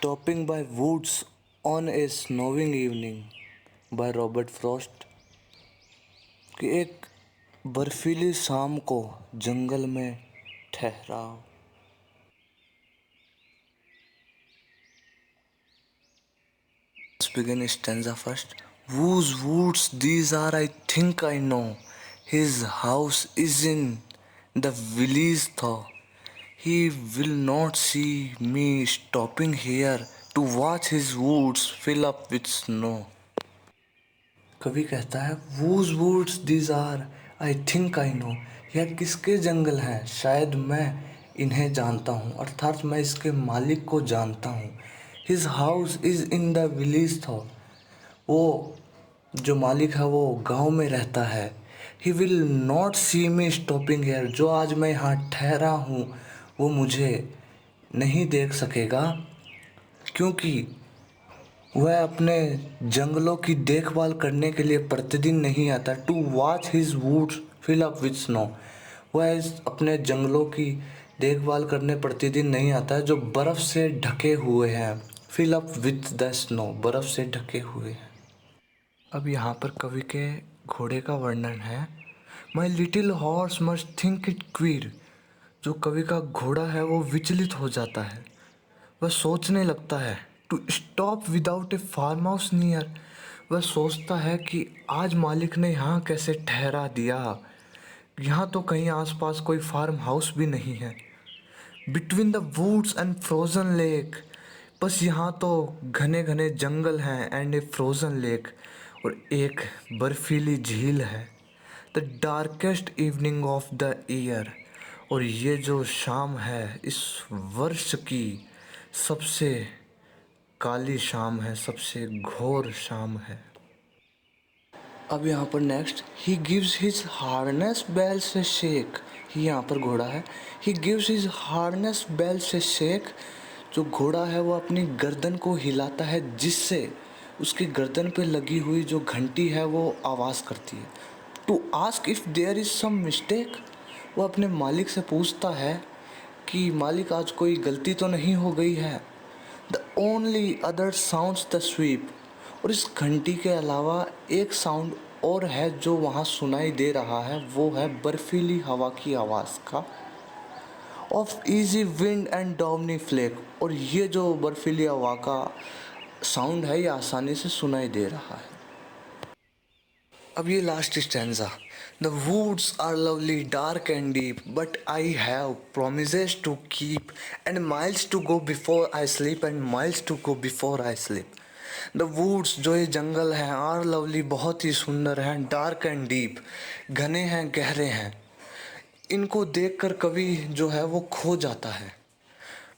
Stopping by Woods on a Snowing Evening by Robert Frost. कि एक बर्फीली शाम को जंगल में ठहराओ। Let's begin stanza first. Whose woods these are, I think I know. His house is in the village though. He will not see me stopping here to watch his woods fill up with snow. कवि कहता है whose woods these are, I think I know. यह किसके जंगल हैं, शायद मैं इन्हें जानता हूँ, अर्थात मैं इसके मालिक को जानता हूँ। His house is in the village though. वो जो मालिक है वो गांव में रहता है। He will not see me stopping here. जो आज मैं यहाँ ठहरा हूँ वो मुझे नहीं देख सकेगा, क्योंकि वह अपने जंगलों की देखभाल करने के लिए प्रतिदिन नहीं आता। To watch his woods fill up with snow. वह अपने जंगलों की देखभाल करने प्रतिदिन नहीं आता है जो बर्फ़ से ढके हुए हैं। Fill up with the snow, बर्फ़ से ढके हुए हैं। अब यहाँ पर कवि के घोड़े का वर्णन है। My little horse must think it queer. जो कवि का घोड़ा है वो विचलित हो जाता है, वह सोचने लगता है। To stop without a farmhouse near. वह सोचता है कि आज मालिक ने यहाँ कैसे ठहरा दिया, यहाँ तो कहीं आसपास कोई फार्म हाउस भी नहीं है। Between the woods and frozen lake. बस यहाँ तो घने घने जंगल हैं एंड ए फ्रोज़न लेक, और एक बर्फीली झील है। The darkest evening of the year. और ये जो शाम है इस वर्ष की सबसे काली शाम है, सबसे घोर शाम है। अब यहाँ पर next, he gives his harness bells a shake. He यहाँ पर घोड़ा है। He gives his harness bells a shake. जो घोड़ा है वो अपनी गर्दन को हिलाता है, जिससे उसकी गर्दन पे लगी हुई जो घंटी है वो आवाज़ करती है। To ask if there is some mistake. वो अपने मालिक से पूछता है कि मालिक आज कोई गलती तो नहीं हो गई है। The only other sounds the SVEEP. और इस घंटी के अलावा एक साउंड और है जो वहाँ सुनाई दे रहा है, वो है बर्फीली हवा की आवाज़ का। Of easy wind and downy flake. और ये जो बर्फीली हवा का साउंड है ये आसानी से सुनाई दे रहा है। अब ये last stanza. The woods are lovely dark and deep, but I have promises to keep, and miles to go before I sleep, and miles to go before I sleep. The woods जो ये जंगल हैं, are lovely बहुत ही सुंदर हैं, dark and deep घने हैं, गहरे हैं। इनको देखकर कवि जो है वो खो जाता है,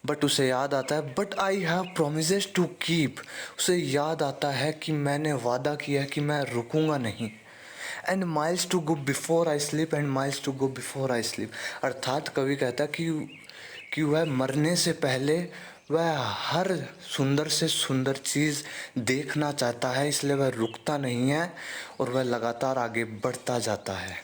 बट उसे याद आता है, but I have promises to keep. उसे याद आता है कि मैंने वादा किया है कि मैं रुकूंगा नहीं। And miles to go before I sleep, and miles to go before I sleep. अर्थात कवि कहता है कि वह मरने से पहले वह हर सुंदर से सुंदर चीज़ देखना चाहता है, इसलिए वह रुकता नहीं है और वह लगातार आगे बढ़ता जाता है।